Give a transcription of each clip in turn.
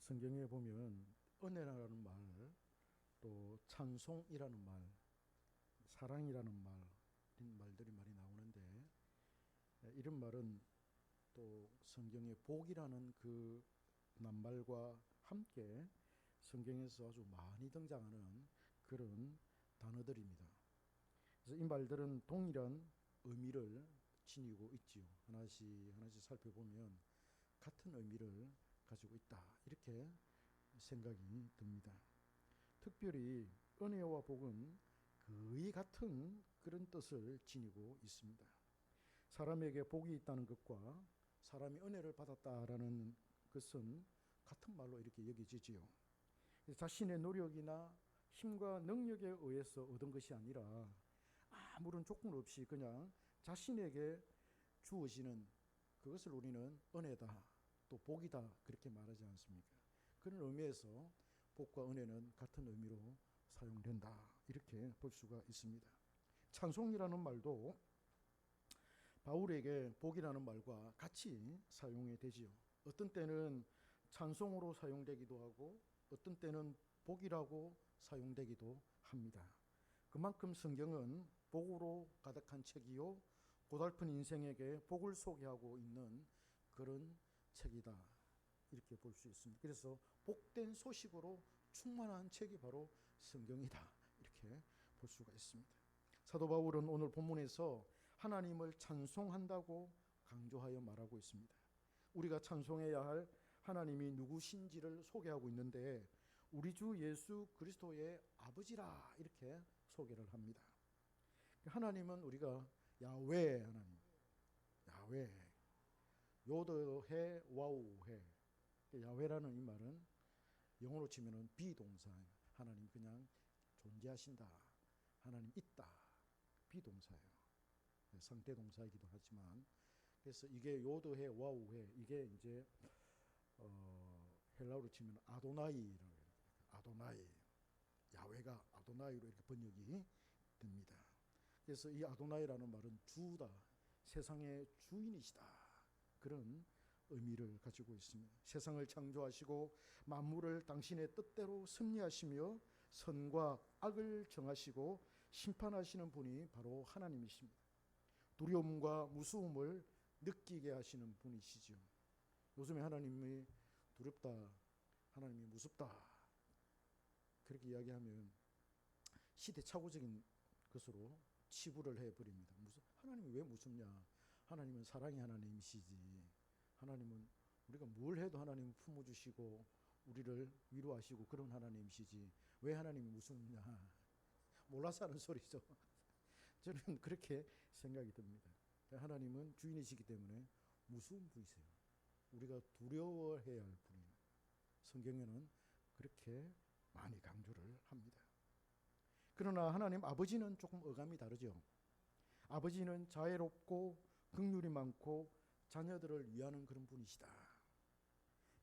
성경에 보면 은혜라는 말, 또 찬송이라는 말, 사랑이라는 말, 이런 말들이 많이 나오는데, 이런 말은 또 성경의 복이라는 그 낱말과 함께 성경에서 아주 많이 등장하는 그런 단어들입니다. 그래서 이 말들은 동일한 의미를 지니고 있지요. 하나씩 하나씩 살펴보면 같은 의미를 가지고 있다, 이렇게 생각이 듭니다. 특별히 은혜와 복은 거의 같은 그런 뜻을 지니고 있습니다. 사람에게 복이 있다는 것과 사람이 은혜를 받았다라는 것은 같은 말로 이렇게 여겨지지요. 자신의 노력이나 힘과 능력에 의해서 얻은 것이 아니라 아무런 조건 없이 그냥 자신에게 주어지는 그것을 우리는 은혜다, 또 복이다, 그렇게 말하지 않습니까? 그런 의미에서 복과 은혜는 같은 의미로 사용된다, 이렇게 볼 수가 있습니다. 찬송이라는 말도 바울에게 복이라는 말과 같이 사용이 되지요. 어떤 때는 찬송으로 사용되기도 하고 어떤 때는 복이라고 사용되기도 합니다. 그만큼 성경은 복으로 가득한 책이요, 고달픈 인생에게 복을 소개하고 있는 그런 책이다, 이렇게 볼 수 있습니다. 그래서 복된 소식으로 충만한 책이 바로 성경이다, 이렇게 볼 수가 있습니다. 사도 바울은 오늘 본문에서 하나님을 찬송한다고 강조하여 말하고 있습니다. 우리가 찬송해야 할 하나님이 누구신지를 소개하고 있는데 우리 주 예수 그리스도의 아버지라, 이렇게 소개를 합니다. 하나님은 우리가 야훼 하나님, 야훼, 요드해 와우해, 야훼라는 이 말은 영어로 치면은 비동사예요. 하나님 그냥 존재하신다, 하나님 있다, 비동사예요. 상대 동사이기도 하지만, 그래서 이게 요드해 와우해, 이게 이제 헬라어로 치면 아도나이라고 해요. 아도나이, 야훼가 아도나이로 이렇게 번역이 됩니다. 그래서 이 아도나이라는 말은 주다, 세상의 주인이시다, 그런 의미를 가지고 있습니다. 세상을 창조하시고 만물을 당신의 뜻대로 섭리하시며 선과 악을 정하시고 심판하시는 분이 바로 하나님이십니다. 두려움과 무서움을 느끼게 하시는 분이시죠. 요즘에 하나님이 두렵다, 하나님이 무섭다, 그렇게 이야기하면 시대착오적인 것으로 치부를 해버립니다. 하나님이 왜 무섭냐? 하나님은 사랑의 하나님이시지. 하나님은 우리가 뭘 해도 하나님은 품어주시고 우리를 위로하시고 그런 하나님이시지, 왜 하나님이 무섭냐? 몰라서 하는 소리죠. 저는 그렇게 생각이 듭니다. 하나님은 주인이시기 때문에 무서운 분이세요. 우리가 두려워해야 할 분이에요. 성경에는 그렇게 많이 강조를 합니다. 그러나 하나님 아버지는 조금 어감이 다르죠. 아버지는 자애롭고 긍휼이 많고 자녀들을 위하는 그런 분이시다.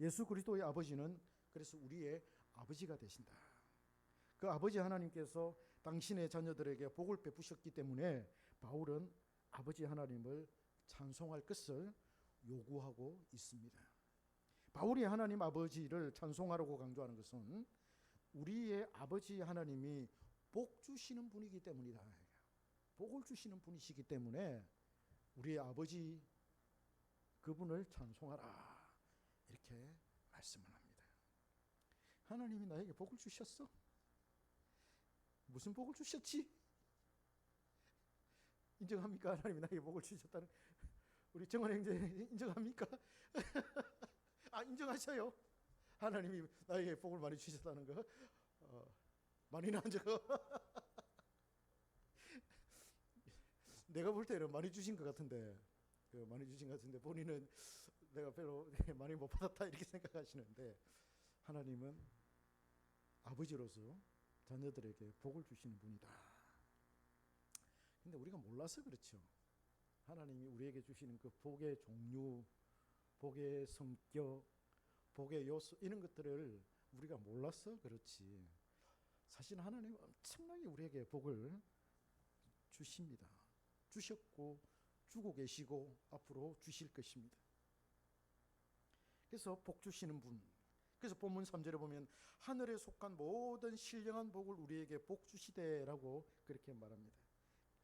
예수 그리스도의 아버지는 그래서 우리의 아버지가 되신다. 그 아버지 하나님께서 당신의 자녀들에게 복을 베푸셨기 때문에 바울은 아버지 하나님을 찬송할 것을 요구하고 있습니다. 바울이 하나님 아버지를 찬송하라고 강조하는 것은 우리의 아버지 하나님이 복 주시는 분이기 때문이다. 복을 주시는 분이시기 때문에 우리의 아버지 그분을 찬송하라, 이렇게 말씀을 합니다. 하나님이 나에게 복을 주셨어? 무슨 복을 주셨지? 인정합니까? 하나님이 나에게 복을 주셨다는, 우리 정원 형제 인정합니까? 아, 인정하셔요. 하나님이 나에게 복을 많이 주셨다는 거. 많이는 안 적어. 내가 볼 때는 많이 주신 것 같은데, 많이 주신 것 같은데 본인은 내가 별로 많이 못 받았다, 이렇게 생각하시는데, 하나님은 아버지로서 자녀들에게 복을 주시는 분이다. 근데 우리가 몰라서 그렇죠. 하나님이 우리에게 주시는 그 복의 종류, 복의 성격, 복의 요소, 이런 것들을 우리가 몰라서 그렇지, 사실 하나님은 엄청나게 우리에게 복을 주십니다. 주셨고 주고 계시고 앞으로 주실 것입니다. 그래서 복 주시는 분, 그래서 본문 3절에 보면 하늘에 속한 모든 신령한 복을 우리에게 복 주시되라고 그렇게 말합니다.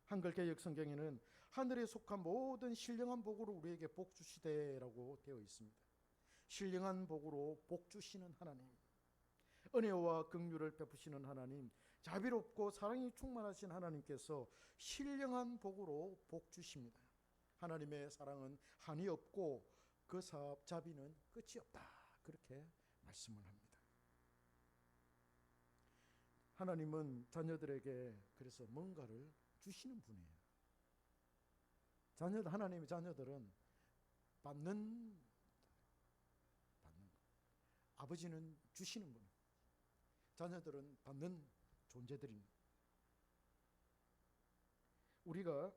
한글 개역 성경에는 하늘에 속한 모든 신령한 복으로 우리에게 복 주시되라고 되어 있습니다. 신령한 복으로 복 주시는 하나님, 은혜와 긍휼을 베푸시는 하나님, 자비롭고 사랑이 충만하신 하나님께서 신령한 복으로 복 주십니다. 하나님의 사랑은 한이 없고 그 자비는 끝이 없다, 그렇게 말씀을 합니다. 하나님은 자녀들에게 그래서 뭔가를 주시는 분이에요. 하나님의 자녀들은 받는 아버지는 주시는 분, 자녀들은 받는 존재들입니다. 우리가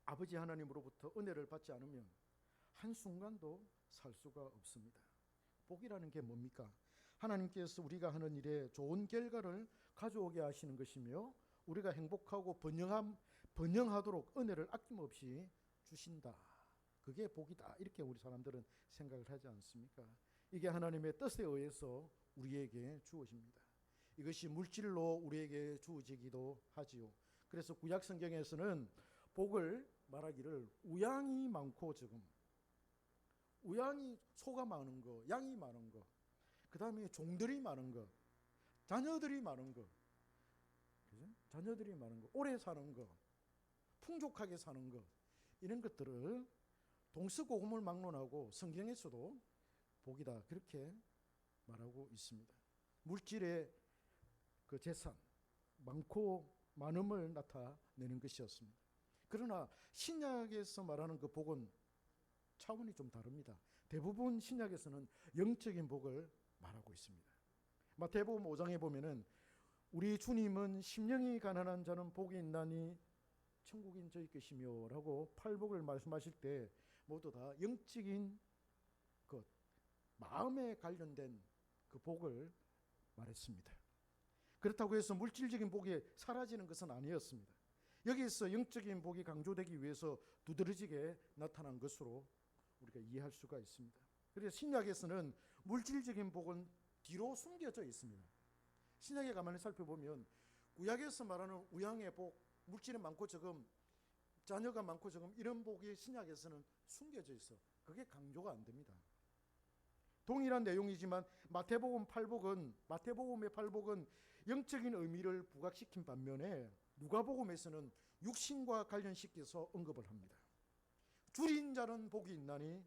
아버지 하나님으로부터 은혜를 받지 않으면 한순간도 살 수가 없습니다. 복이라는 게 뭡니까? 하나님께서 우리가 하는 일에 좋은 결과를 가져오게 하시는 것이며 우리가 행복하고 번영하도록 은혜를 아낌없이 주신다. 그게 복이다. 이렇게 우리 사람들은 생각을 하지 않습니까? 이게 하나님의 뜻에 의해서 우리에게 주어집니다. 이것이 물질로 우리에게 주어지기도 하지요. 그래서 구약 성경에서는 복을 말하기를 우양이 많고 적음, 우양이 소가 많은 거, 양이 많은 거, 그 다음에 종들이 많은 거, 자녀들이 많은 거, 그죠? 자녀들이 많은 거, 오래 사는 거, 풍족하게 사는 거, 이런 것들을 동서고금을 막론하고 성경에서도 복이다 그렇게 말하고 있습니다. 물질의 그 재산 많고 많음을 나타내는 것이었습니다. 그러나 신약에서 말하는 그 복은 차원이 좀 다릅니다. 대부분 신약에서는 영적인 복을 말하고 있습니다. 마태복음 5장에 보면은 우리 주님은 심령이 가난한 자는 복이 있나니 천국인 저희 것이며 라고 팔복을 말씀하실 때 모두 다 영적인 것, 마음에 관련된 그 복을 말했습니다. 그렇다고 해서 물질적인 복이 사라지는 것은 아니었습니다. 여기에서 영적인 복이 강조되기 위해서 두드러지게 나타난 것으로 우리가 이해할 수가 있습니다. 그래서 신약에서는 물질적인 복은 뒤로 숨겨져 있습니다. 신약에 가만히 살펴보면 구약에서 말하는 우양의 복, 물질이 많고 적음, 자녀가 많고 적음, 이런 복이 신약에서는 숨겨져 있어. 그게 강조가 안 됩니다. 동일한 내용이지만 마태복음의 팔복은 영적인 의미를 부각시킨 반면에 누가복음에서는 육신과 관련시켜서 언급을 합니다. 줄인 자는 복이 있나니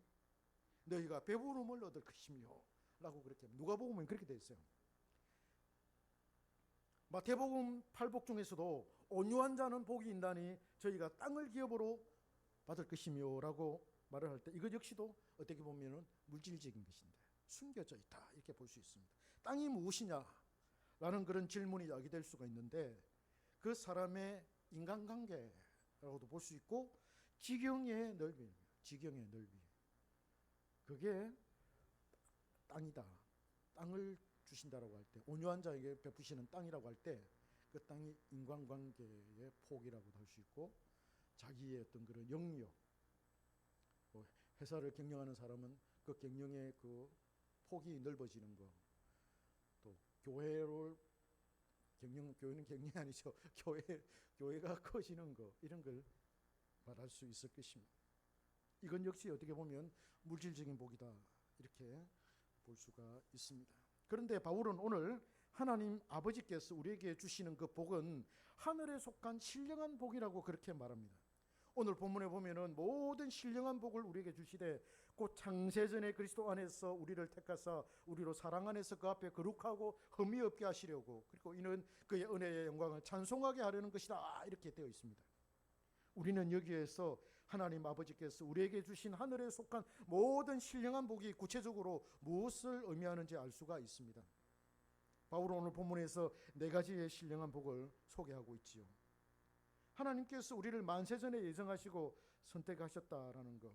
너희가 배부름을 얻을 것이며 라고 그렇게 누가복음은 그렇게 되어 있어요. 마태복음 팔복 중에서도 온유한 자는 복이 있나니 저희가 땅을 기업으로 받을 것이며 라고 말을 할 때 이것 역시도 어떻게 보면 물질적인 것인데 숨겨져 있다 이렇게 볼 수 있습니다. 땅이 무엇이냐 라는 그런 질문이 야기될 수가 있는데 그 사람의 인간관계라고도 볼 수 있고 지경의 넓이, 그게 땅이다. 땅을 주신다라고 할 때, 온유한 자에게 베푸시는 땅이라고 할 때 그 땅이 인간관계의 폭이라고도 할 수 있고 자기의 어떤 그런 영역, 회사를 경영하는 사람은 그 경영의 그 폭이 넓어지는 거, 또 교회는 경영이 아니죠. 교회가 커지는 거, 이런 걸 말할 수 있을 것입니다. 이건 역시 어떻게 보면 물질적인 복이다 이렇게 볼 수가 있습니다. 그런데 바울은 오늘 하나님 아버지께서 우리에게 주시는 그 복은 하늘에 속한 신령한 복이라고 그렇게 말합니다. 오늘 본문에 보면은 모든 신령한 복을 우리에게 주시되 곧 창세전에 그리스도 안에서 우리를 택하사 우리로 사랑 안에서 그 앞에 거룩하고 흠이 없게 하시려고, 그리고 이는 그의 은혜의 영광을 찬송하게 하려는 것이다 이렇게 되어 있습니다. 우리는 여기에서 하나님 아버지께서 우리에게 주신 하늘에 속한 모든 신령한 복이 구체적으로 무엇을 의미하는지 알 수가 있습니다. 바울은 오늘 본문에서 4가지의 신령한 복을 소개하고 있지요. 하나님께서 우리를 만세전에 예정하시고 선택하셨다라는 것,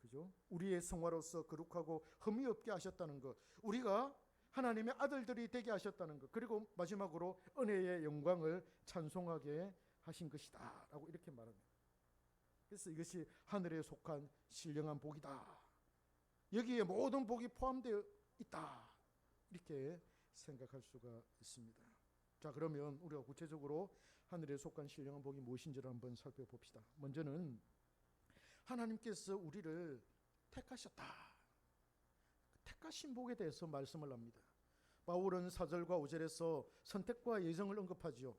그죠? 우리의 성화로서 거룩하고 흠이 없게 하셨다는 것, 우리가 하나님의 아들들이 되게 하셨다는 것, 그리고 마지막으로 은혜의 영광을 찬송하게 하신 것이다 라고 이렇게 말합니다. 그래서 이것이 하늘에 속한 신령한 복이다 여기에 모든 복이 포함되어 있다. 이렇게 생각할 수가 있습니다. 자, 그러면 우리가 구체적으로 하늘에 속한 신령한 복이 무엇인지를 한번 살펴봅시다. 먼저는 하나님께서 우리를 택하셨다. 택하신 복에 대해서 말씀을 합니다. 바울은 4절과 5절에서 선택과 예정을 언급하지요.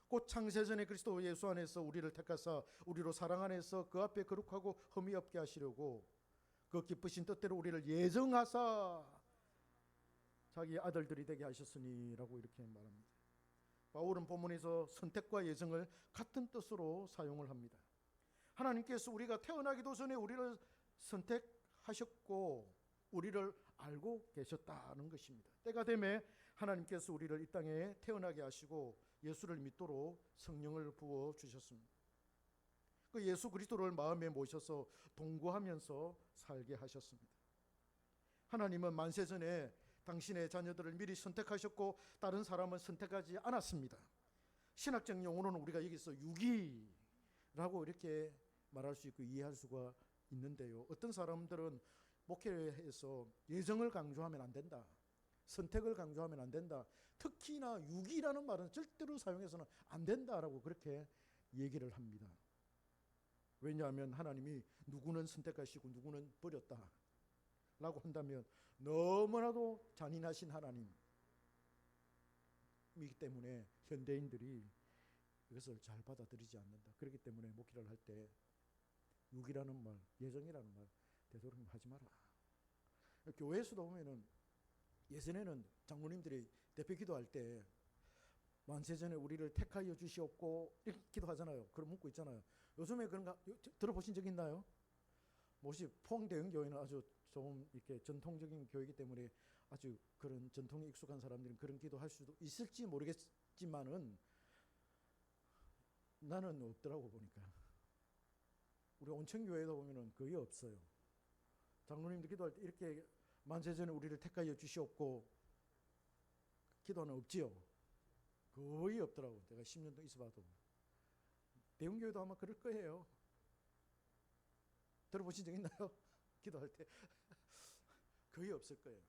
곧 창세전에 그리스도 예수 안에서 우리를 택하사 우리로 사랑 안에서 그 앞에 거룩하고 흠이 없게 하시려고 그 기쁘신 뜻대로 우리를 예정하사 자기 아들들이 되게 하셨으니 라고 이렇게 말합니다. 바울은 본문에서 선택과 예정을 같은 뜻으로 사용을 합니다. 하나님께서 우리가 태어나기도 전에 우리를 선택하셨고 우리를 알고 계셨다는 것입니다. 때가 되매 하나님께서 우리를 이 땅에 태어나게 하시고 예수를 믿도록 성령을 부어 주셨습니다. 그 예수 그리스도를 마음에 모셔서 동거하면서 살게 하셨습니다. 하나님은 만세전에 당신의 자녀들을 미리 선택하셨고 다른 사람은 선택하지 않았습니다. 신학적 용어로는 우리가 여기서 유기라고 이렇게 말할 수 있고 이해할 수가 있는데요. 어떤 사람들은 목회에서 예정을 강조하면 안 된다, 선택을 강조하면 안 된다, 특히나 유기라는 말은 절대로 사용해서는 안 된다라고 그렇게 얘기를 합니다. 왜냐하면 하나님이 누구는 선택하시고 누구는 버렸다 라고 한다면 너무나도 잔인하신 하나님이기 때문에 현대인들이 이것을 잘 받아들이지 않는다. 그렇기 때문에 목회를 할 때 유기라는 말, 예정이라는 말 되도록 하지 마라. 교회에서도 보면은 예전에는 장로님들이 대표 기도할 때 만세전에 우리를 택하여 주시옵고 이렇게 기도하잖아요. 그런 문구 있잖아요. 요즘에 그런가 들어보신 적 있나요? 혹시 포항대형교회는 아주 좀 이렇게 전통적인 교회이기 때문에 아주 그런 전통에 익숙한 사람들은 그런 기도할 수도 있을지 모르겠지만은 나는 없더라고 보니까. 우리 온천교회도 보면은 거의 없어요. 장로님들 기도할 때 이렇게 만세전에 우리를 택하여 주시옵고 기도는 없지요. 거의 없더라고. 내가 10년 동안 있어봐도. 대형교회도 아마 그럴 거예요. 들어보신 적 있나요? 기도할 때 거의 없을 거예요.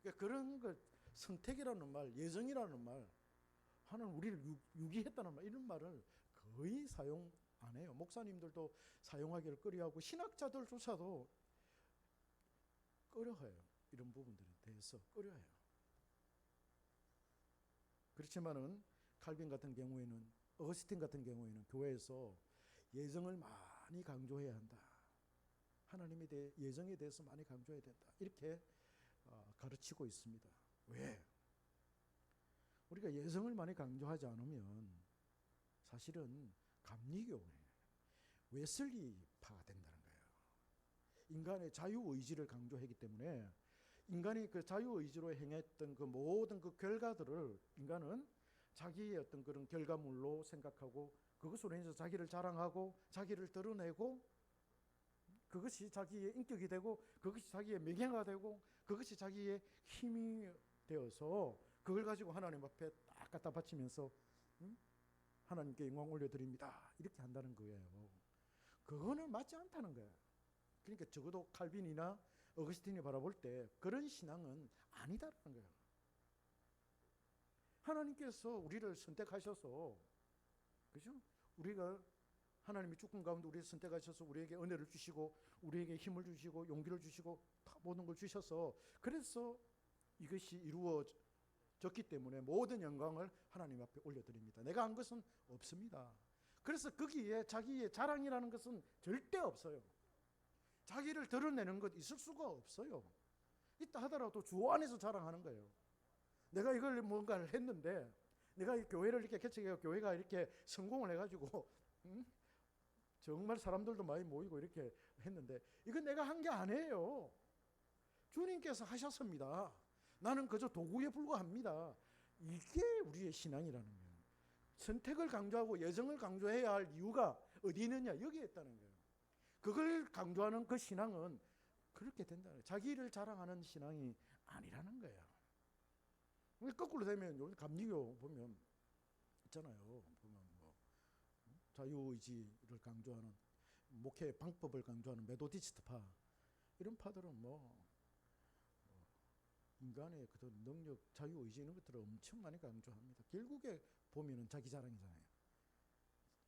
그러니까 그런 것, 선택이라는 말, 예정이라는 말, 하나님 우리를 유기했다는 말, 이런 말을 거의 사용 안 해요. 목사님들도 사용하기를 꺼려하고 신학자들조차도 꺼려해요. 이런 부분들에 대해서 꺼려해요. 그렇지만은 칼빈 같은 경우에는, 어거스틴 같은 경우에는 교회에서 예정을 많이 강조해야 한다. 하나님에 대해 예정에 대해서 많이 강조해야 된다. 이렇게 가르치고 있습니다. 왜? 우리가 예정을 많이 강조하지 않으면 사실은 감리교, 웨슬리파가 된다는 거예요. 인간의 자유의지를 강조하기 때문에 인간이 그 자유의지로 행했던 그 모든 그 결과들을 인간은 자기의 어떤 그런 결과물로 생각하고 그것으로 인해서 자기를 자랑하고 자기를 드러내고 그것이 자기의 인격이 되고 그것이 자기의 명예가 되고 그것이 자기의 힘이 되어서 그걸 가지고 하나님 앞에 딱 갖다 바치면서 하나님께 영광 올려드립니다. 이렇게 한다는 거예요. 그거는 맞지 않다는 거예요. 그러니까 적어도 칼빈이나 어거스틴이 바라볼 때 그런 신앙은 아니다라는 거예요. 하나님께서 우리를 선택하셔서, 그죠? 우리가 하나님의 주권 가운데 우리를 선택하셔서 우리에게 은혜를 주시고 우리에게 힘을 주시고 용기를 주시고 다 모든 걸 주셔서 그래서 이것이 이루어졌기 때문에 모든 영광을 하나님 앞에 올려드립니다. 내가 한 것은 없습니다. 그래서 거기에 자기의 자랑이라는 것은 절대 없어요. 자기를 드러내는 것 있을 수가 없어요. 있다 하더라도 주 안에서 자랑하는 거예요. 내가 이걸 뭔가를 했는데, 내가 이 교회를 이렇게 개척해서 교회가 이렇게 성공을 해가지고 정말 사람들도 많이 모이고 이렇게 했는데 이건 내가 한 게 아니에요. 주님께서 하셨습니다. 나는 그저 도구에 불과합니다. 이게 우리의 신앙이라는 거예요. 선택을 강조하고 예정을 강조해야 할 이유가 어디 있느냐? 여기에 있다는 거예요. 그걸 강조하는 그 신앙은 그렇게 된다는 거예요. 자기를 자랑하는 신앙이 아니라는 거예요. 거꾸로 되면 요즘 감리교 보면 있잖아요. 보면 뭐 자유의지를 강조하는 목회 방법을 강조하는 메소디스트파, 이런 파들은 뭐 인간의 그 능력, 자유의지 이런 것들을 엄청 많이 강조합니다. 결국에 보면은 자기 자랑이잖아요.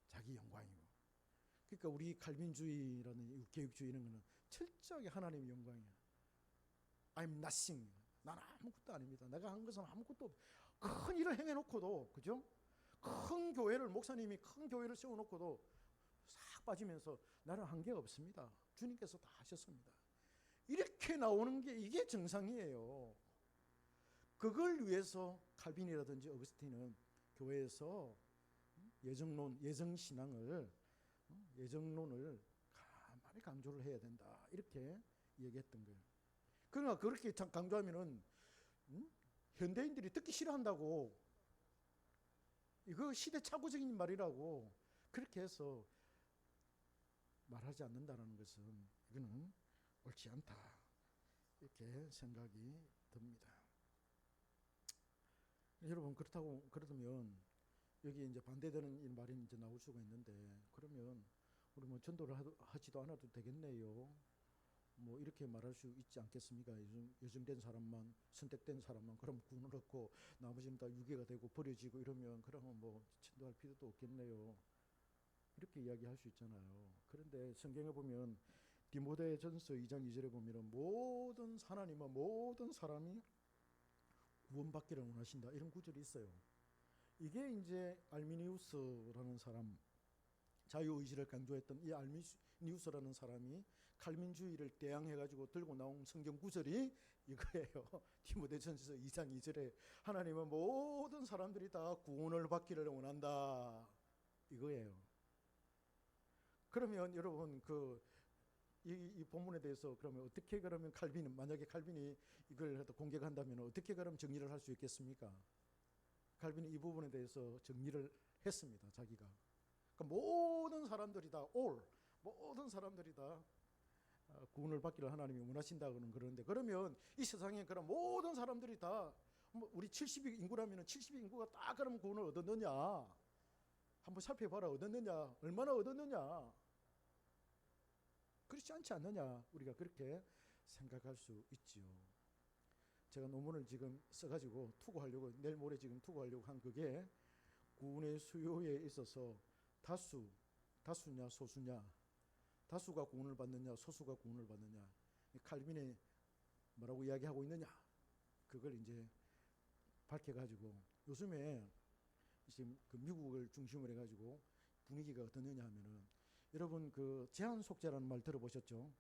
자기 영광이고. 그러니까 우리 칼빈주의라는 개혁주의 이런 거는 철저하게 하나님의 영광이야. I'm nothing. 난 아무것도 아닙니다. 내가 한 것은 아무것도 큰 일을 행해놓고도, 그죠? 큰 교회를, 목사님이 큰 교회를 세워놓고도 싹 빠지면서 나는 한계가 없습니다. 주님께서 다 하셨습니다. 이렇게 나오는 게 이게 정상이에요. 그걸 위해서 칼빈이라든지 어거스틴은 교회에서 예정신앙을, 예정론을 가만히 강조를 해야 된다. 이렇게 얘기했던 거예요. 그러나 그렇게 강조하면은 현대인들이 듣기 싫어한다고, 이거 시대착오적인 말이라고 그렇게 해서 말하지 않는다는 것은 이거는 옳지 않다. 이렇게 생각이 듭니다. 여러분, 그렇다면 여기 이제 반대되는 말이 이제 나올 수가 있는데, 그러면 우리 뭐 전도를 하지도 않아도 되겠네요. 뭐 이렇게 말할 수 있지 않겠습니까? 예정된 사람만, 선택된 사람만 그럼 구원을 얻고 나머지는 다 유괴가 되고 버려지고 이러면 그러면 뭐 전도할 필요도 없겠네요. 이렇게 이야기할 수 있잖아요. 그런데 성경에 보면 디모데전서 2장 2절에 보면 모든 하나님은 모든 사람이 구원받기를 원하신다, 이런 구절이 있어요. 이게 이제 알미니우스라는 사람, 자유의지를 강조했던 이 알미니우스라는 사람이 칼빈주의를 대항해가지고 들고 나온 성경 구절이 이거예요. 디모데전서 2장 2절에 하나님은 모든 사람들이 다 구원을 받기를 원한다, 이거예요. 그러면 여러분 이 본문에 대해서 그러면 어떻게, 그러면 만약에 칼빈이 이걸 공격한다면 어떻게 그럼 정리를 할 수 있겠습니까? 칼빈이 이 부분에 대해서 정리를 했습니다. 자기가. 그러니까 모든 사람들이 다 모든 사람들이 다 구원을 받기를 하나님이 원하신다고는 그러는데, 그러면 이 세상에 그럼 모든 사람들이 다 우리 70亿 인구라면 70亿 인구가 다 그럼 구원을 얻었느냐? 한번 살펴봐라. 얻었느냐? 얼마나 얻었느냐? 그렇지 않지 않느냐? 우리가 그렇게 생각할 수 있지요. 제가 논문을 지금 써가지고 투고하려고, 내일 모레 지금 투고하려고 한 그게 구원의 수요에 있어서 다수냐 소수냐, 다수가 구원을 받느냐 소수가 구원을 받느냐, 칼빈이 뭐라고 이야기하고 있느냐, 그걸 이제 밝혀가지고 요즘에 지금 그 미국을 중심으로 해가지고 분위기가 어떠느냐 하면은, 여러분 그 제한 속죄라는 말 들어보셨죠?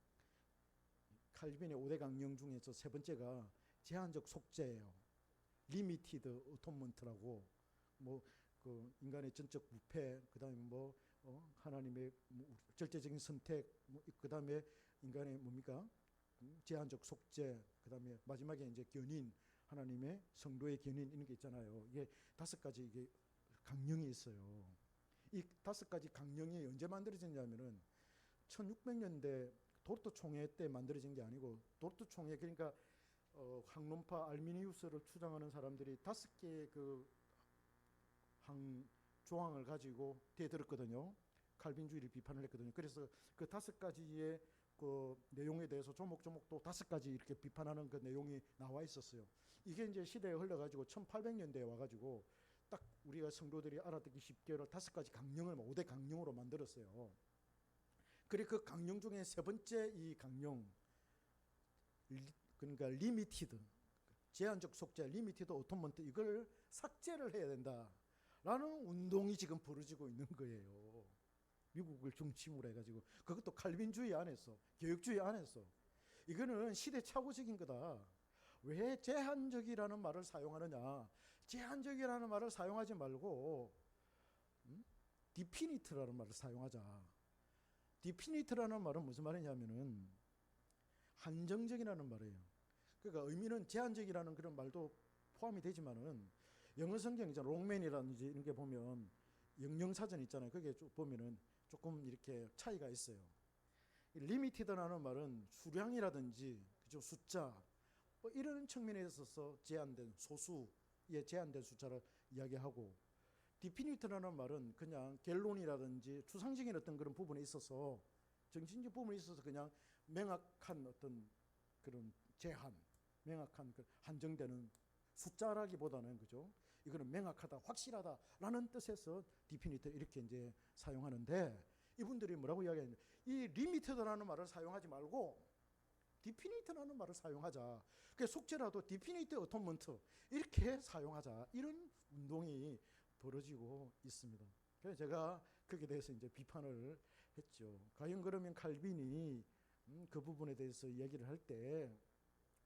칼빈의 5대 강령 중에서 세 번째가 제한적 속죄예요. 리미티드 어톤먼트라고, 뭐 그 인간의 전적 부패, 그다음에 하나님의 절대적인 선택, 그다음에 인간의 뭡니까? 제한적 속죄, 그다음에 마지막에 이제 견인, 하나님의 성도의 견인, 이런 게 있잖아요. 이게 5가지 이게 강령이 있어요. 이 5가지 강령이 언제 만들어졌냐면은 1600년대 도르트 총회 때 만들어진 게 아니고, 도르트 총회, 그러니까 학론파 알미니우스를 주장하는 사람들이 5개의 그 조항을 가지고 대들었거든요. 칼빈주의를 비판을 했거든요. 그래서 그 5가지의 그 내용에 대해서 조목조목 또 5가지 이렇게 비판하는 그 내용이 나와 있었어요. 이게 이제 시대에 흘러가지고 1800년대에 와가지고 딱 우리가 성도들이 알아듣기 쉽게 5가지 강령을 5대 강령으로 만들었어요. 그리고 그 강령 중에 세 번째 이 강령, 그러니까 리미티드, 제한적 속죄, 리미티드 오토먼트, 이걸 삭제를 해야 된다라는 운동이 지금 벌어지고 있는 거예요. 미국을 중심으로 해가지고, 그것도 칼빈주의 안에서, 개혁주의 안에서. 이거는 시대착오적인 거다. 왜 제한적이라는 말을 사용하느냐? 제한적이라는 말을 사용하지 말고 디피니트라는 말을 사용하자. 디피니트라는 말은 무슨 말이냐면은 한정적이라는 말이에요. 그러니까 의미는 제한적이라는 그런 말도 포함이 되지만은, 영어 성경 이제 롱맨이라든지 이런 게 보면 영영사전 있잖아요. 거기에 보면은 조금 이렇게 차이가 있어요. 리미티드라는 말은 수량이라든지, 그죠, 숫자, 뭐 이런 측면에 있어서 제한된, 소수의 제한된 숫자를 이야기하고, 디피니트라는 말은 그냥 결론이라든지 추상적인 어떤 그런 부분에 있어서, 정신적 부분에 있어서 그냥 명확한 어떤 그런 제한, 명확한 그 한정되는 숫자라기보다는 그죠? 이거는 명확하다, 확실하다라는 뜻에서 디피니트 이렇게 이제 사용하는데 이분들이 뭐라고 이야기하냐면 이 리미티드라는 말을 사용하지 말고 디피니트라는 말을 사용하자. 그 속죄라도 디피니트 어톤먼트 이렇게 사용하자. 이런 운동이 벌어지고 있습니다. 그래서 제가 거기에 대해서 이제 비판을 했죠. 과연 그러면 칼빈이 그 부분에 대해서 이야기를 할 때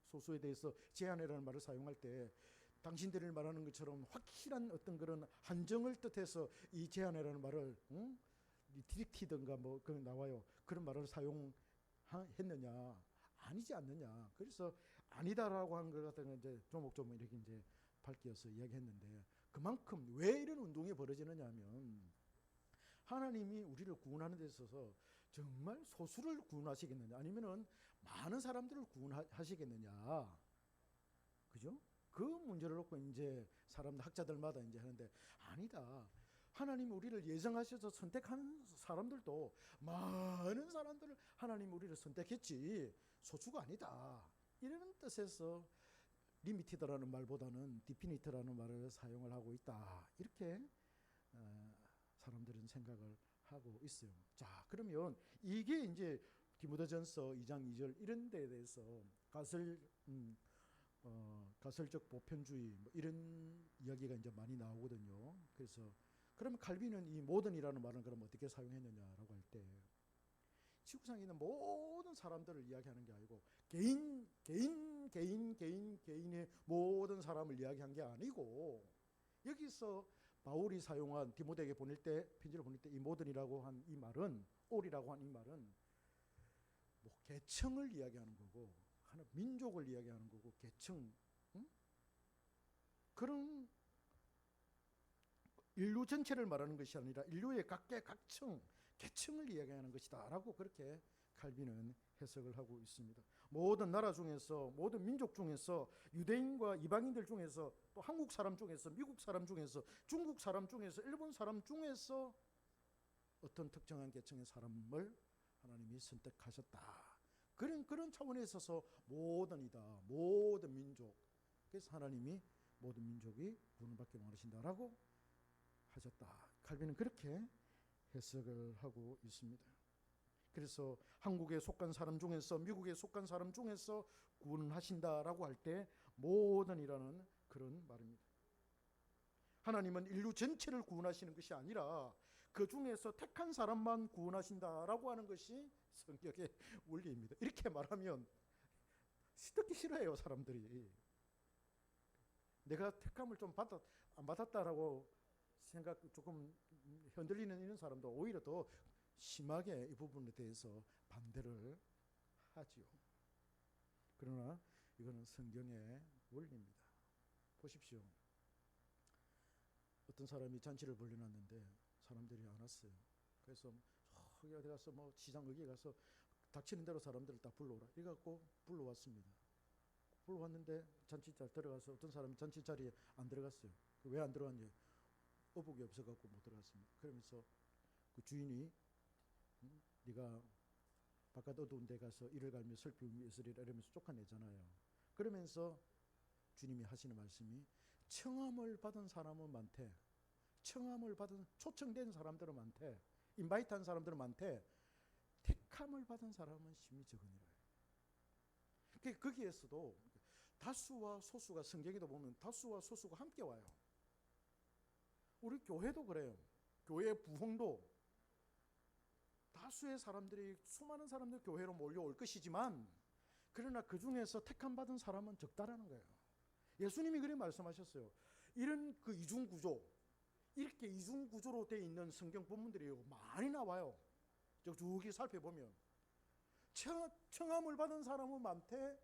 소수에 대해서 제한이라는 말을 사용할 때 당신들이 말하는 것처럼 확실한 어떤 그런 한정을 뜻해서 이 제한이라는 말을 디렉티든가 뭐 그 나와요. 그런 말을 사용했느냐? 아니지 않느냐. 그래서 아니다라고 하는 것 같은 건 이제 조목조목 이렇게 이제 밝혀서 이야기했는데 그만큼 왜 이런 운동이 벌어지느냐 하면 하나님이 우리를 구원하는 데 있어서 정말 소수를 구원하시겠느냐 아니면은 많은 사람들을 구원하시겠느냐. 그죠? 그 문제를 놓고 이제 사람 학자들마다 이제 하는데 아니다. 하나님 우리를 예정하셔서 선택한 사람들도 많은 사람들을 하나님 우리를 선택했지 소수가 아니다. 이런 뜻에서 리미티드라는 말보다는 디피니트라는 말을 사용을 하고 있다. 이렇게 사람들은 생각을 하고 있어요. 자, 그러면 이게 이제 디모데전서 2장 2절 이런 데에 대해서 가설적 보편주의 뭐 이런 이야기가 이제 많이 나오거든요. 그래서 그러면 칼빈은 이 모던이라는 말은 그럼 어떻게 사용했느냐라고 할 때 지구상에 있는 모든 사람들을 이야기하는 게 아니고 개인의 모든 사람을 이야기한 게 아니고 여기서 바울이 사용한 디모데에게 보낼 때 편지를 보낼 때 이 모던이라고 한 이 말은 올이라고 한 이 말은 뭐 계층을 이야기하는 거고 하나 민족을 이야기하는 거고 계층 그런 인류 전체를 말하는 것이 아니라 인류의 각계각층 계층을 이야기하는 것이다라고 그렇게 칼빈은 해석을 하고 있습니다. 모든 나라 중에서 모든 민족 중에서 유대인과 이방인들 중에서 또 한국 사람 중에서 미국 사람 중에서 중국 사람 중에서 일본 사람 중에서 어떤 특정한 계층의 사람을 하나님이 선택하셨다. 그런 차원에 있어서 모든이다. 모든 민족. 그래서 하나님이 모든 민족이 구원받기를 원하신다라고 하셨다. 칼빈은 그렇게 해석을 하고 있습니다. 그래서 한국에 속한 사람 중에서 미국에 속한 사람 중에서 구원하신다라고 할 때 모든이라는 그런 말입니다. 하나님은 인류 전체를 구원하시는 것이 아니라 그 중에서 택한 사람만 구원하신다라고 하는 것이 성경의 원리입니다. 이렇게 말하면 듣기 싫어해요, 사람들이. 내가 택함을 좀 안 받았다라고 생각 조금 흔들리는 이런 사람도 오히려 더 심하게 이 부분에 대해서 반대를 하지요. 그러나 이거는 성경의 원리입니다. 보십시오. 어떤 사람이 잔치를 벌려놨는데 사람들이 안 왔어요. 그래서 어디 가서 뭐 시장 어디에 가서 닥치는 대로 사람들을 다 불러오라. 이래갖고 불러왔습니다. 불러왔는데 잔치자리 들어가서 어떤 사람이 잔치자리에 안 들어갔어요. 왜 안 들어갔냐? 어복이 없어갖고 못 들어갔습니다. 그러면서 그 주인이 네가 바깥 어두운 데 가서 이를 갈며 슬픔이 있으리라 이러면서 쫓아내잖아요. 그러면서 주님이 하시는 말씀이 청함을 받은 사람은 많대. 청함을 받은 초청된 사람들은 많대. 인바이트한 사람들은 많대. 택함을 받은 사람은 심히 적으니라. 거기에서도 다수와 소수가 성경에도 보면 다수와 소수가 함께 와요. 우리 교회도 그래요. 교회 부흥도 다수의 사람들이 수많은 사람들 교회로 몰려올 것이지만 그러나 그 중에서 택함 받은 사람은 적다라는 거예요. 예수님이 그렇게 말씀하셨어요. 이런 그 이중 구조, 이렇게 이중 구조로 되어 있는 성경 본문들이 많이 나와요. 쭉 살펴보면 청함을 받은 사람은 많대,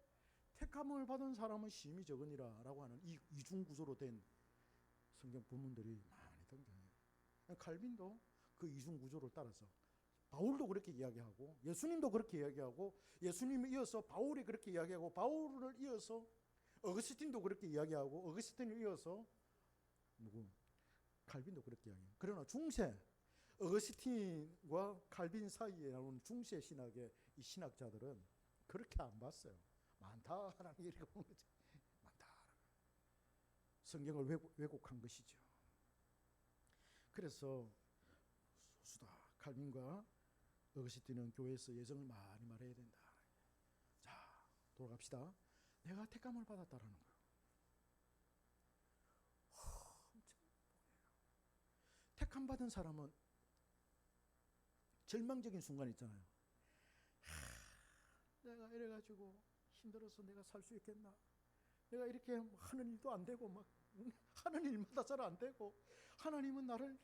택함을 받은 사람은 심히 적으니라라고 하는 이 이중 구조로 된 성경 본문들이 많이 등장해요. 칼빈도 그 이중 구조를 따라서 바울도 그렇게 이야기하고 예수님도 그렇게 이야기하고 예수님을 이어서 바울이 그렇게 이야기하고 바울을 이어서 어거스틴도 그렇게 이야기하고 어거스틴을 이어서 칼빈도 그렇게 이야기해요. 그러나 중세 어거스틴과 칼빈 사이에 나오는 중세 신학의 이 신학자들은 그렇게 안 봤어요. 많다. 하나님 이렇게 보는 거죠. 많다. 성경을 왜곡한 것이죠. 그래서 소수다 칼빈과 어거스틴은 교회에서 예정을 많이 말해야 된다. 자, 돌아갑시다. 내가 택감을 받았다라는 거예요. 택함 받은 사람은 절망적인 순간 있잖아요. 내가 이래가지고 힘들어서 내가 살 수 있겠나? 내가 이렇게 하는 일도 안 되고 막 하는 일마다 잘 안 되고 하나님은 나를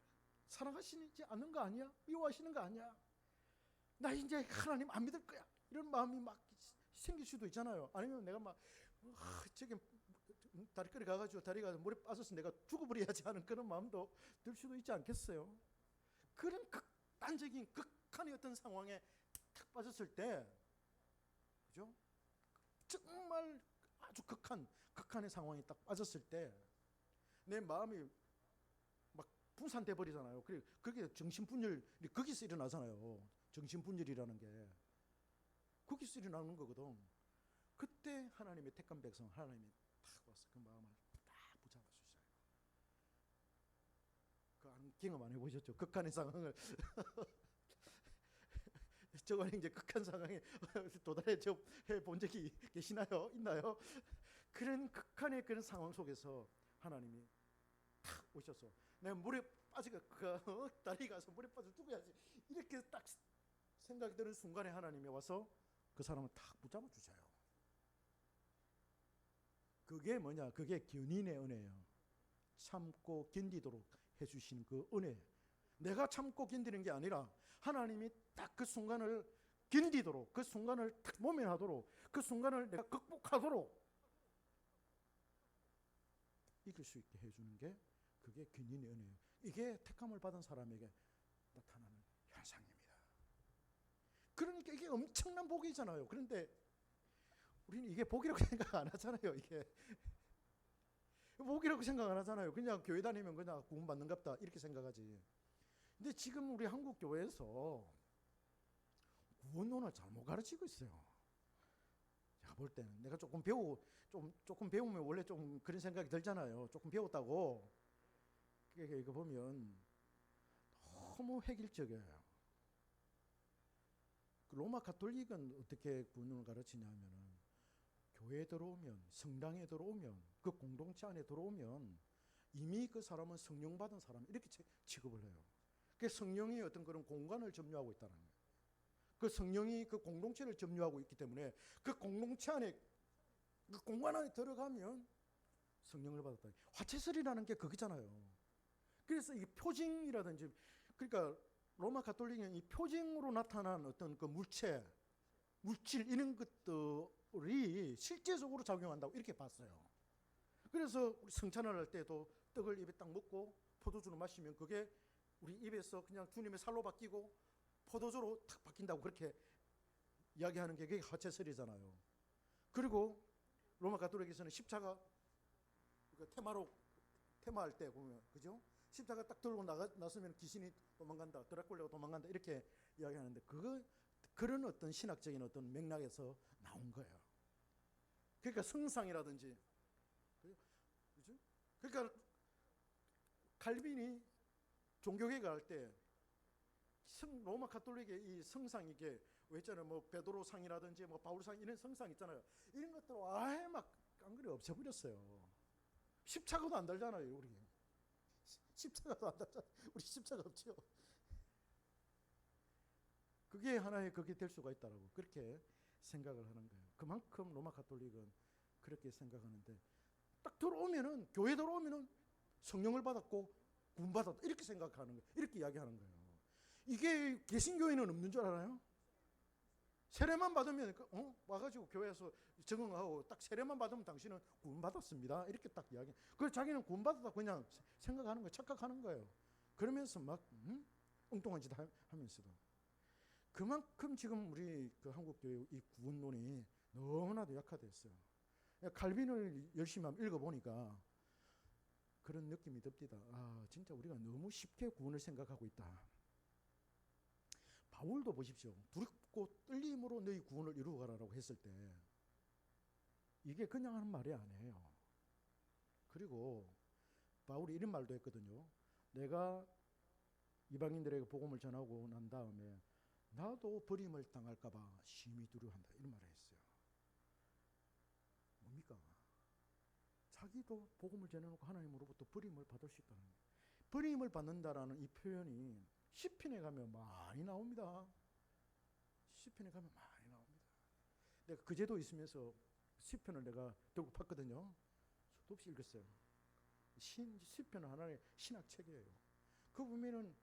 사랑하시지 않는 거 아니야? 미워하시는 거 아니야? 나 이제 하나님 안 믿을 거야. 이런 마음이 막 생길 수도 있잖아요. 아니면 내가 막 저기 다리끌이 가가지고 다리가 물에 빠져서 내가 죽어버려야지 하는 그런 마음도 들 수도 있지 않겠어요? 그런 극단적인 극한의 어떤 상황에 탁 빠졌을 때, 그죠? 정말 아주 극한의 상황에 딱 빠졌을 때 내 마음이 막 분산돼 버리잖아요. 그게 정신분열이 거기서 일어나잖아요. 정신분열이라는 게 거기서 일어나는 거거든. 그때 하나님의 택한 백성 하나님이 탁 와서 그 마음을 딱 붙잡아 주셔요. 그 경험 안 해보셨죠? 극한의 상황을 저거는 이제 극한 상황에 도달해 본 적이 계시나요? 있나요? 그런 극한의 그런 상황 속에서 하나님이 탁 오셔서 내가 물에 빠지가 다리 가서 물에 빠져 죽어야지 이렇게 딱 생각이 드는 순간에 하나님이 와서 그 사람을 탁 붙잡아 주셔요. 그게 뭐냐? 그게 견인의 은혜예요. 참고 견디도록 해주시는 그 은혜. 내가 참고 견디는 게 아니라 하나님이 딱 그 순간을 견디도록, 그 순간을 딱 모면하도록, 그 순간을 내가 극복하도록 이길 수 있게 해주는 게 그게 견인의 은혜예요. 이게 택함을 받은 사람에게 나타나는 현상입니다. 그러니까 이게 엄청난 복이잖아요. 그런데 우리는 이게 복이라고 생각 안 하잖아요. 이게 복이라고 생각 안 하잖아요. 그냥 교회 다니면 그냥 구원받는갑다 이렇게 생각하지. 근데 지금 우리 한국 교회에서 구원론을 잘못 가르치고 있어요. 제가 볼 때는 내가 조금 배우면 원래 좀 그런 생각이 들잖아요. 조금 배웠다고. 이거 보면 너무 획일적이에요. 로마 가톨릭은 어떻게 구원론을 가르치냐면은 교회에 들어오면, 성당에 들어오면, 그 공동체 안에 들어오면 이미 그 사람은 성령 받은 사람 이렇게 취급을 해요. 그 성령이 어떤 그런 공간을 점유하고 있다는 거예요. 그 성령이 그 공동체를 점유하고 있기 때문에 그 공동체 안에 그 공간 안에 들어가면 성령을 받았다. 화채설이라는 게 그거잖아요. 그래서 이 표징이라든지 그러니까 로마 가톨릭은 이 표징으로 나타난 어떤 그 물질 이런 것들이 실제적으로 작용한다고 이렇게 봤어요. 그래서 우리 성찬을 할 때도 떡을 입에 딱 먹고 포도주를 마시면 그게 우리 입에서 그냥 주님의 살로 바뀌고 포도주로 탁 바뀐다고 그렇게 이야기하는 게 그게 화채설이잖아요. 그리고 로마 가톨릭에서는 십자가 테마할 때 보면 그죠? 십자가 딱 들고 나서면 귀신이 도망간다, 드라큘라가 도망간다 이렇게 이야기하는데 그런 어떤 신학적인 어떤 맥락에서 나온 거예요. 그러니까 성상이라든지, 그죠? 그러니까 칼빈이 종교개혁 할 때 로마 가톨릭의 이 성상 이게 왜 있잖아요. 뭐 베드로상이라든지 뭐 바울상 이런 성상 있잖아요. 이런 것들 아예 막 깡그리 없애버렸어요. 십자가도 안 달잖아요, 우리. 십자가도 안 달잖아요. 우리 십자가 없죠. 그게 하나의 그게 될 수가 있다라고 그렇게 생각을 하는 거예요. 그만큼 로마 가톨릭은 그렇게 생각하는데 딱 들어오면은 교회 들어오면은 성령을 받았고 구원 받았다 이렇게 생각하는 거예요. 이렇게 이야기하는 거예요. 이게 개신교회는 없는 줄 알아요? 세례만 받으면 와가지고 교회에서 적응하고 딱 세례만 받으면 당신은 구원 받았습니다. 이렇게 딱 이야기. 그래서 자기는 구원 받았다 그냥 생각하는 거예요. 착각하는 거예요. 그러면서 막 엉뚱한 짓 하면서도. 그만큼 지금 우리 그 한국 교회 이 구원론이 너무나도 약화됐어요. 칼빈을 열심히 한번 읽어보니까 그런 느낌이 듭니다. 아, 진짜 우리가 너무 쉽게 구원을 생각하고 있다. 바울도 보십시오. 두렵고 떨림으로 너희 구원을 이루어가라라고 했을 때 이게 그냥 하는 말이 아니에요. 그리고 바울이 이런 말도 했거든요. 내가 이방인들에게 복음을 전하고 난 다음에 나도 버림을 당할까 봐 심히 두려워한다. 이런 말을 했어요. 뭡니까? 자기도 복음을 전해놓고 하나님으로부터 버림을 받을 수 있다는 거예요. 버림을 받는다라는 이 표현이 시편에 가면 많이 나옵니다. 시편에 가면 많이 나옵니다. 내가 그제도 있으면서 시편을 내가 들고 봤거든요. 수도 없이 읽었어요. 시편은 하나의 신학책이에요. 그 보면은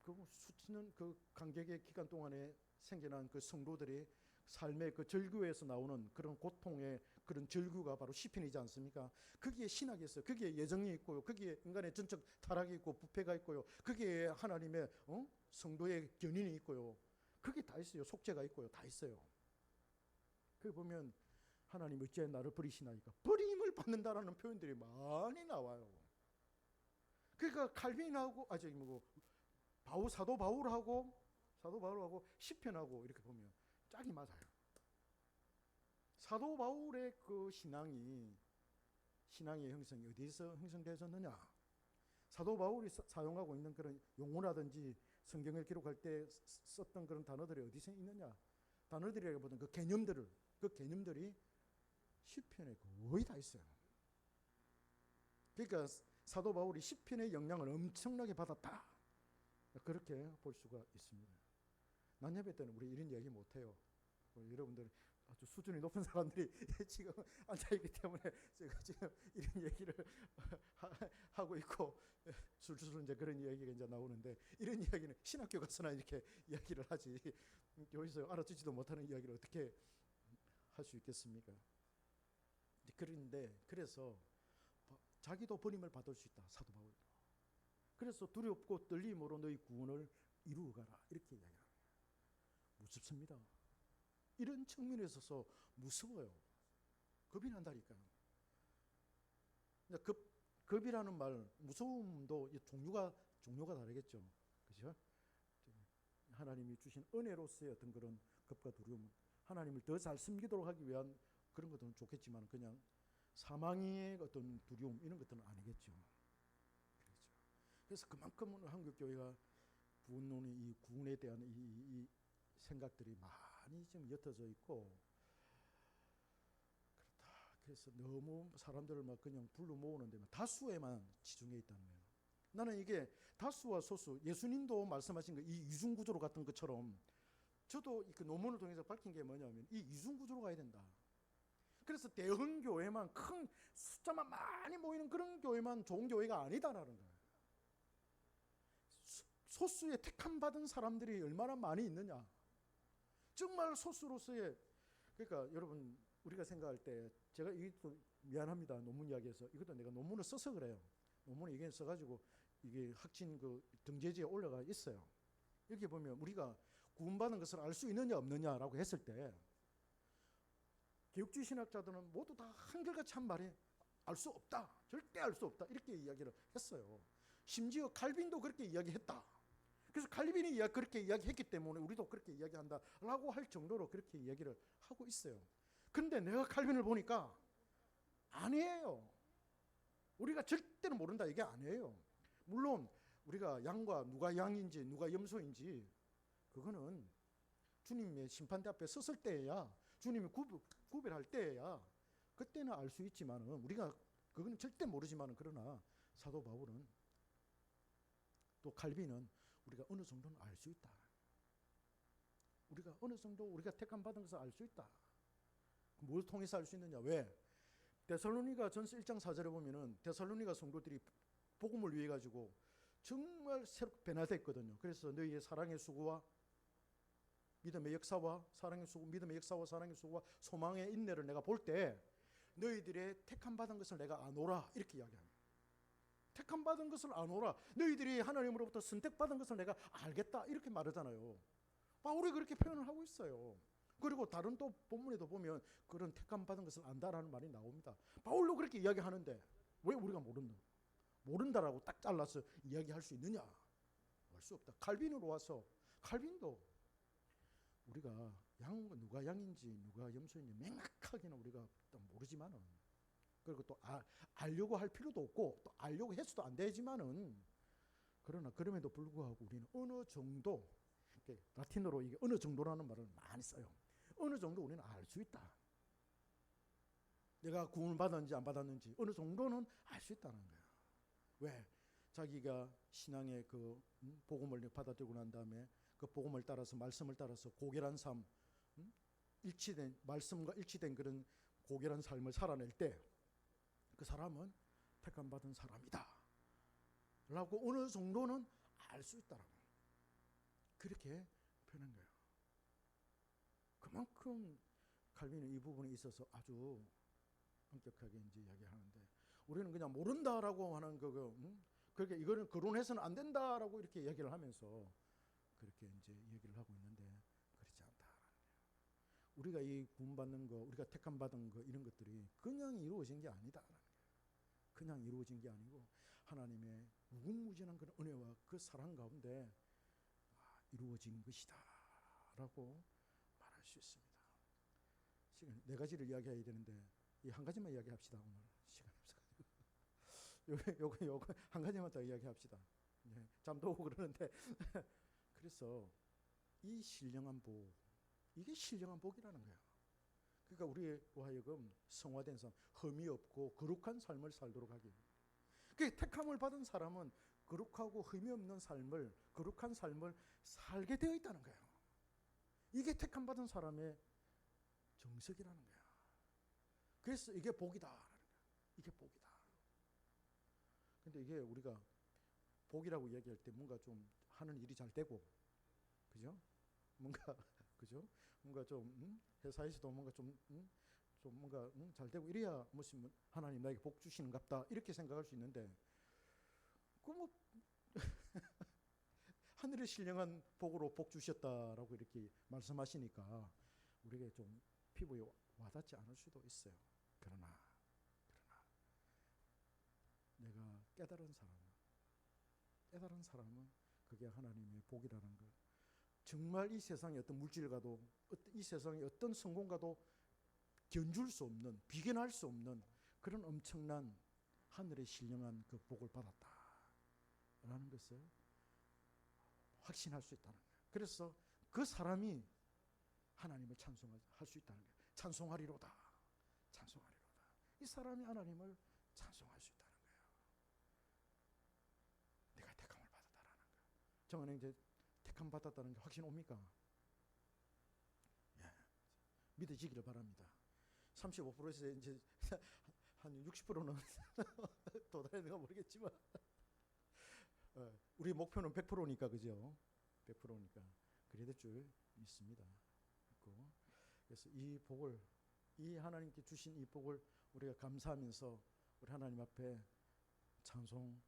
그 수치는 그 강격의 기간 동안에 생겨난 그 성도들이 삶의 그 절규에서 나오는 그런 고통의 그런 절규가 바로 시편이지 않습니까? 거기에 신학이 있어요. 거기에 예정이 있고요. 거기에 인간의 전적 타락이 있고 부패가 있고요. 거기에 하나님의 성도의 견인이 있고요. 그게 다 있어요. 속죄가 있고요. 다 있어요. 거기 보면 하나님 어찌 나를 버리시나이까? 버림을 받는다라는 표현들이 많이 나와요. 그러니까 칼빈하고 사도 바울하고 시편하고 이렇게 보면 짝이 맞아요. 사도 바울의 그 신앙의 형성이 어디서 형성되었느냐? 사도 바울이 사용하고 있는 그런 용어라든지 성경을 기록할 때 썼던 그런 단어들이 어디서 있느냐? 단어들이라기보다는 그 개념들이 시편에 거의 다 있어요. 그러니까 사도 바울이 시편의 영향을 엄청나게 받았다. 그렇게 볼 수가 있습니다. 난예배 때는 우리 이런 얘기 못해요. 여러분들 아주 수준이 높은 사람들이 지금 앉아있기 때문에 제가 지금 이런 얘기를 하고 있고 술술 이제 그런 이야기가 이제 나오는데, 이런 이야기는 신학교 가서나 이렇게 이야기를 하지 여기서 알아듣지도 못하는 이야기를 어떻게 할 수 있겠습니까? 그런데 그래서 자기도 버림을 받을 수 있다, 사도 바울도. 그래서 두렵고 떨림으로 너희 구원을 이루어가라, 이렇게 이야기합니다. 무섭습니다. 이런 측면에 있어서 무서워요. 겁이 난다니까요. 겁이라는 말, 무서움도 종류가 다르겠죠. 그죠? 하나님이 주신 은혜로서의 어떤 그런 겁과 두려움, 하나님을 더 잘 섬기도록 하기 위한 그런 것들은 좋겠지만 그냥 사망의 어떤 두려움 이런 것들은 아니겠죠. 그렇죠. 그래서 그만큼 한국 교회가 이 구원에 대한 이 생각들이 많이 지금 옅어져 있고 그렇다. 그래서 너무 사람들을 막 그냥 불러 모으는데 다수에만 치중해 있다는 거예요. 나는 이게 다수와 소수, 예수님도 말씀하신 이 이중 구조로 같은 것처럼 저도 그 논문을 통해서 밝힌 게 뭐냐면 이 이중 구조로 가야 된다. 그래서 대형 교회만, 큰 숫자만 많이 모이는 그런 교회만 좋은 교회가 아니다라는 거예요. 소수의 택함 받은 사람들이 얼마나 많이 있느냐. 정말 소수로서의, 그러니까 여러분 우리가 생각할 때 제가 이것도 미안합니다. 논문 이야기해서 이것도 내가 논문을 써서 그래요. 논문을 이게 써가지고 이게 학진 그 등재지에 올라가 있어요. 여기 보면 우리가 구원받은 것을 알 수 있느냐 없느냐라고 했을 때 개혁주의 신학자들은 모두 다 한결같이 한 말이 알 수 없다, 절대 알 수 없다, 이렇게 이야기를 했어요. 심지어 칼빈도 그렇게 이야기했다. 그래서 칼빈이 그렇게 이야기했기 때문에 우리도 그렇게 이야기한다라고 할 정도로 그렇게 이야기를 하고 있어요. 근데 내가 칼빈을 보니까 아니에요. 우리가 절대로 모른다 이게 아니에요. 물론 우리가 양과 누가 양인지 누가 염소인지 그거는 주님의 심판대 앞에 섰을 때야, 주님이 구별할 때야 그때는 알 수 있지만은 우리가 그거는 절대 모르지만은, 그러나 사도 바울은 또 칼빈은 우리가 어느 정도는 알 수 있다. 우리가 어느 정도 우리가 택함 받은 것을 알 수 있다. 뭘 통해서 알 수 있느냐? 왜? 데살로니가 전서 1장 4절에 보면은 데살로니가 성도들이 복음을 위해 가지고 정말 새롭게 변화됐거든요. 그래서 너희의 사랑의 수고와 믿음의 역사와 사랑의 수고, 믿음의 역사와 사랑의 수고와 소망의 인내를 내가 볼 때 너희들의 택함 받은 것을 내가 아노라, 이렇게 이야기합니다. 택함 받은 것을 아노라, 너희들이 하나님으로부터 선택받은 것을 내가 알겠다, 이렇게 말하잖아요. 바울이 그렇게 표현을 하고 있어요. 그리고 다른 또 본문에도 보면 그런 택함 받은 것을 안다라는 말이 나옵니다. 바울도 그렇게 이야기하는데 왜 우리가 모른다라고 딱 잘라서 이야기할 수 있느냐? 알 수 없다. 칼빈으로 와서 칼빈도 우리가 누가 양인지 누가 염소인지 정확하게는 우리가 또 모르지만은, 그리고 또 알려고 할 필요도 없고 또 알려고 해서도 안 되지만은, 그러나 그럼에도 불구하고 우리는 어느 정도, 라틴어로 이게 어느 정도라는 말을 많이 써요. 어느 정도 우리는 알 수 있다. 내가 구원을 받았는지 안 받았는지 어느 정도는 알 수 있다는 거예요. 왜? 자기가 신앙의 그 복음을 받아들이고 난 다음에 그 복음을 따라서, 말씀을 따라서 고결한 삶, 일치된 말씀과 일치된 그런 고결한 삶을 살아낼 때 그 사람은 택함 받은 사람이다 라고 어느 정도는 알 수 있다라고, 그렇게 표현한 거예요. 그만큼 칼빈은 이 부분에 있어서 아주 엄격하게 이제 이야기하는데, 우리는 그냥 모른다라고 하는 그렇게 이거는 거론해서는 안 된다라고 이렇게 얘기를 하면서 그렇게 이제 얘기를 하고 있는데, 그렇지 않다라는 거예요. 우리가 이 구원받는 거, 우리가 택함 받은 거, 이런 것들이 그냥 이루어진 게 아니다라는 거예요. 그냥 이루어진 게 아니고 하나님의 무궁무진한 그런 은혜와 그 사랑 가운데 이루어진 것이다라고 말할 수 있습니다. 시간 네 가지를 이야기해야 되는데 이 한 가지만 이야기합시다. 오늘 시간이 없어가지고 요거 한 가지만 더 이야기합시다. 네, 잠도 오고 그러는데 그래서 이 신령한 복, 이게 신령한 복이라는 거야. 그러니까 우리로 하여금 성화된 삶, 흠이 없고 거룩한 삶을 살도록 하기. 그 택함을 받은 사람은 거룩하고 흠이 없는 삶을, 거룩한 삶을 살게 되어 있다는 거예요. 이게 택함 받은 사람의 정석이라는 거야. 그래서 이게 복이다. 이게 복이다. 근데 이게 우리가 복이라고 얘기할 때 뭔가 좀 하는 일이 잘 되고, 그죠? 뭔가 그죠? 뭔가 좀 회사에서도 뭔가 좀 뭔가 잘 되고 이래야 무슨 하나님 나에게 복 주시는갑다 이렇게 생각할 수 있는데, 그 뭐 하늘의 신령한 복으로 복 주셨다라고 이렇게 말씀하시니까 우리에게 좀 피부에 와닿지 않을 수도 있어요. 그러나 내가 깨달은 사람은 그게 하나님의 복이라는 것. 정말 이 세상의 어떤 물질과도, 이 세상의 어떤 성공과도 견줄 수 없는, 비견할 수 없는 그런 엄청난 하늘의 신령한 그 복을 받았다라는 것을 확신할 수 있다는 거예요. 그래서 그 사람이 하나님을 찬송할 수 있다는 거예요. 찬송하리로다. 이 사람이 하나님을 찬송할 수 있다는 거예요. 내가 택함을 받았다라는 거예요. 정은혜 이제 택함 받았다는 게 확신 옵니까? 예, 믿어지기를 바랍니다. 35%에서 이제 한 60%는 도달했는가 모르겠지만 우리 목표는 100%니까 그죠? 100%니까 그래야 될 줄 믿습니다. 그래서 이 복을, 이 하나님께 주신 이 복을 우리가 감사하면서 우리 하나님 앞에 찬송할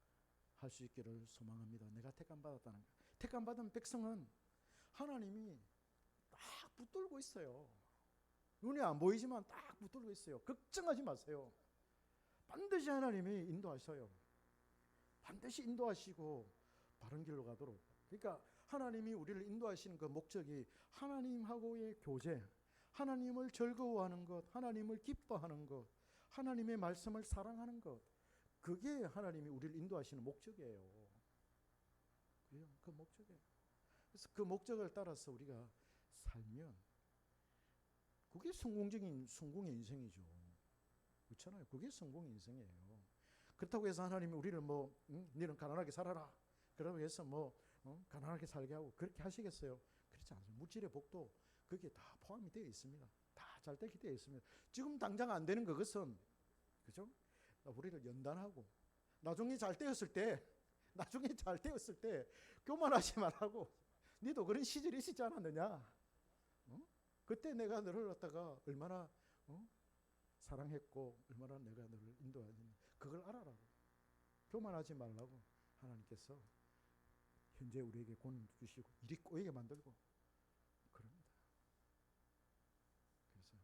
수 있기를 소망합니다. 내가 택함 받았다는 거. 택함 받은 백성은 하나님이 딱 붙들고 있어요. 눈에 안 보이지만 딱 붙들고 있어요. 걱정하지 마세요. 반드시 하나님이 인도하셔요. 반드시 인도하시고 바른 길로 가도록. 그러니까 하나님이 우리를 인도하시는 그 목적이 하나님하고의 교제, 하나님을 즐거워하는 것, 하나님을 기뻐하는 것, 하나님의 말씀을 사랑하는 것, 그게 하나님이 우리를 인도하시는 목적이에요. 그 목적이에요. 그래서 그 목적을 따라서 우리가 살면 그게 성공의 인생이죠. 그렇잖아요. 그게 성공의 인생이에요. 그렇다고 해서 하나님이 우리를 너는 가난하게 살아라, 그러고 해서 가난하게 살게 하고 그렇게 하시겠어요? 그렇지 않습니다. 물질의 복도 그게 다 포함이 되어 있습니다. 다 잘 되게 되어 있습니다. 지금 당장 안 되는 그것은, 그죠? 우리를 연단하고 나중에 잘 되었을 때 교만하지 말라고. 너도 그런 시절이 있지 않았느냐? 그때 내가 너를 갖다가 얼마나 사랑했고 얼마나 내가 너를 인도하는지 그걸 알아라고. 교만하지 말라고 하나님께서 현재 우리에게 권을 주시고 일이 꼬이게 만들고 그럽니다. 그래서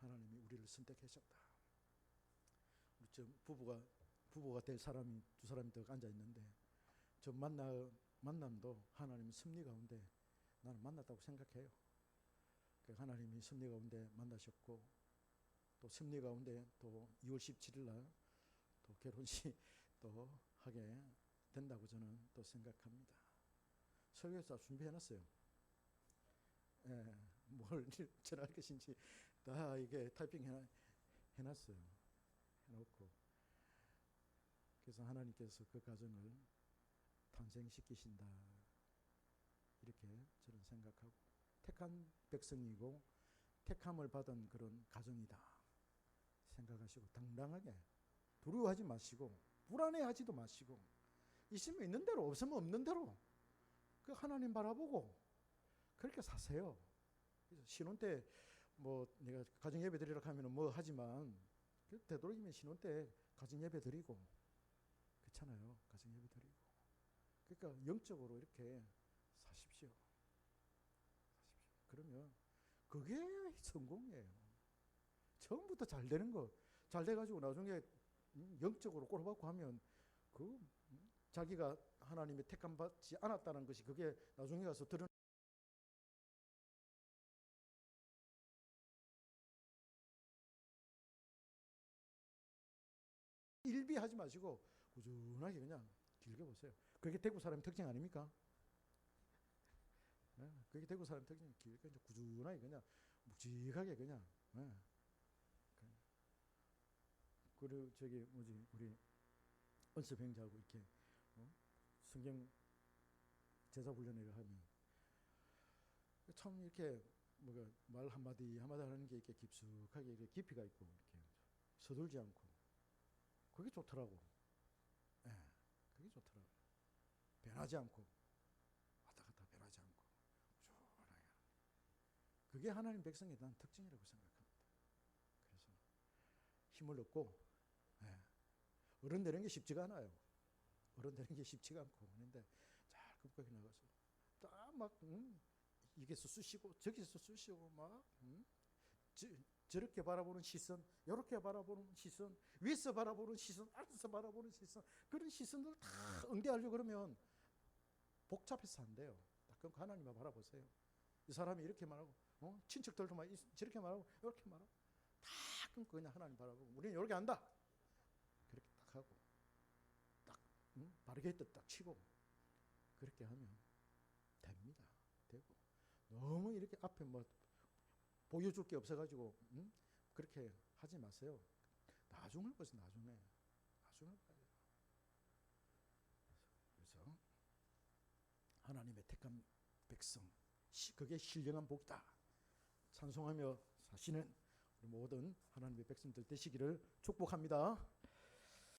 하나님이 우리를 선택하셨다. 우리 저 부부가 될 사람이 두 사람이 더 앉아 있는데, 저 만남도 하나님의 섭리 가운데 나는 만났다고 생각해요. 하나님이 섭리 가운데 만나셨고 또 섭리 가운데 또 2월 17일 날 또 결혼식 또 하게 된다고 저는 또 생각합니다. 설교사 준비해놨어요. 예, 뭘 전할 것인지 다 이게 타이핑 해놨어요. 해놓고 그래서 하나님께서 그 가정을 탄생시키신다 이렇게 저는 생각하고 택한 백성이고 택함을 받은 그런 가정이다 생각하시고 당당하게 두려워하지 마시고 불안해하지도 마시고 있으면 있는 대로 없으면 없는 대로 그 하나님 바라보고 그렇게 사세요. 그래서 신혼 때 뭐 내가 가정 예배 드리라고 하면 뭐 하지만 되도록이면 신혼 때 가정 예배 드리고 그렇잖아요. 가정 예배 드리고 그러니까 영적으로 이렇게 사십시오. 그러면 그게 성공이에요. 처음부터 잘 되는 거 잘 돼가지고 나중에 영적으로 꼴받고 하면 그 자기가 하나님의 택함 받지 않았다는 것이 그게 나중에 가서 드러나. 일비하지 마시고 꾸준하게 그냥 길게 보세요. 그게 대구 사람 특징 아닙니까? 네, 그게 대구 사람 특징. 길게 꾸준하게 그냥 묵직하게 그냥. 네. 그리고 저기 뭐지 우리 은섭 형제하고 이렇게 성경 제자 훈련회를 하면 참 이렇게 뭐가 말 한마디 한마디 하는 게 이렇게 깊숙하게 이렇게 깊이가 있고 이렇게 서둘지 않고 그게 좋더라고. 예, 그게 좋더라고. 변하지 않고 왔다 갔다 변하지 않고 꾸준하게. 그게 하나님 백성에 대한 특징이라고 생각합니다. 그래서 힘을 얻고 예, 어른 되는 게 쉽지가 않아요. 어른 되는 게 쉽지가 않고 그런데 잘 급격히 나가서 딱막 여기서 쑤시고 저기서 쑤시고 막 저렇게 바라보는 시선, 이렇게 바라보는 시선, 위에서 바라보는 시선, 아래서 바라보는 시선, 그런 시선들 다 응대하려고 그러면 복잡해서 안 돼요. 딱 하나님만 바라보세요. 이 사람이 이렇게 말하고, 친척들도 막 저렇게 말하고, 이렇게 말하고, 다 끊고 그냥 하나님 바라보고, 우리는 이렇게 한다. 그렇게 딱 하고, 딱 바르게 딱 치고, 그렇게 하면 됩니다. 되고 너무 이렇게 앞에 뭐 보여줄 게 없어가지고 그렇게 하지 마세요. 나중을 보세요. 나중을 봐요. 그래서 하나님의 택한 백성, 그게 신령한 복이다. 찬송하며 사시는 우리 모든 하나님의 백성들 되시기를 축복합니다.